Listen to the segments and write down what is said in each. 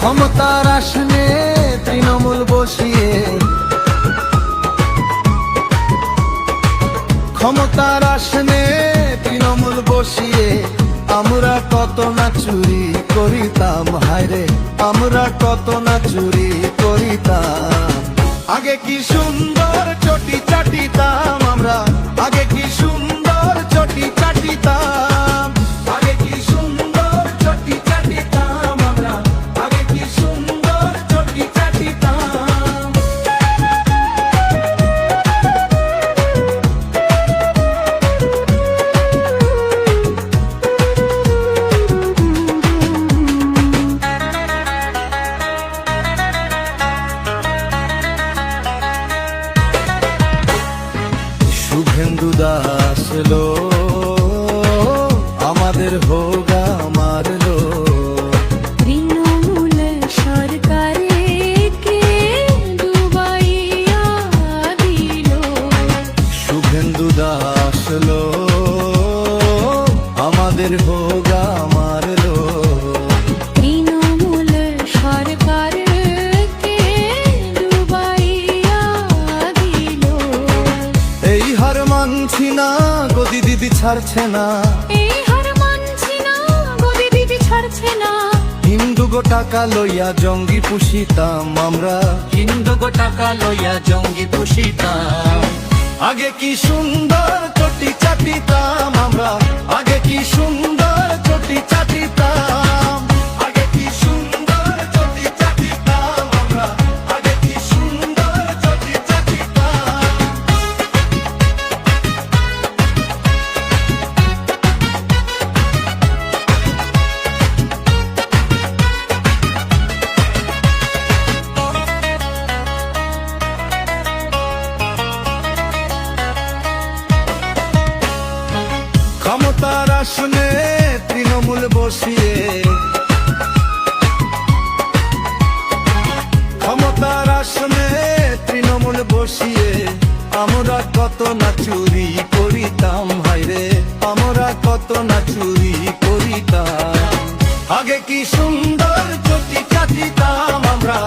ক্ষমতার আসনে তৃণমূল বসিয়ে, ক্ষমতার আসনে তৃণমূল বসিয়ে আমরা কত না চুরি করিতাম, হায়রে আমরা কত না চুরি করিতাম। আগে কি সুন্দর চটি চাটিতাম আমরা, আগে কি সুন্দর চটি চাটিতাম, আগে কি সুন্দর চটি চাটিতাম আমরা, আগে কি সুন্দর চটি চাটিতাম। শুভেন্দু দাস লো আমাদের হোগা মারলো, তৃণমূল সরকারকে ডুবাইয়া দিল। শুভেন্দু দাস লো আমাদের হোগা মারলো, তৃণমূল সরকারকে ডুবাইয়া দিল। এই হার মানছি না, গদি দিদি ছাড়ছে না, এই হার মানছি না, গদি দিদি ছাড়ছে না। হিন্দু গো টাকা লইয়া জঙ্গি পুষিতাম আমরা, হিন্দু গো টাকা লইয়া জঙ্গি পুষিতাম। আগে কি সুন্দর চটি চাটিতাম আমরা, আগে কি সুন্দর চটি চাটিতাম, আগে কি সুন্দর চটি চাটিতাম আমরা, আগে কি সুন্দর চটি চাটিতাম। ক্ষমতার আসনে তৃণমূল বসিয়ে, ক্ষমতার আসনে তৃণমূল বসিয়ে আমরা কত না চুরি করিতাম, হায়রে আমরা কত না চুরি করিতাম। আগে কি সুন্দর চটি চাটিতাম আমরা,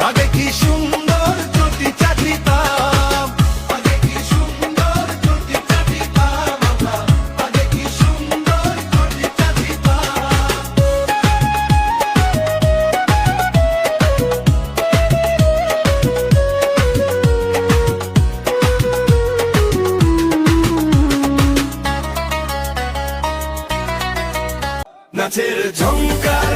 আগে কি সুন্দর চটি চাটিতাম, আগে কি সুন্দর চটি চাটিতাম আমরা, আগে কি সুন্দর চটি চাটিতাম। নাচের ঝংকার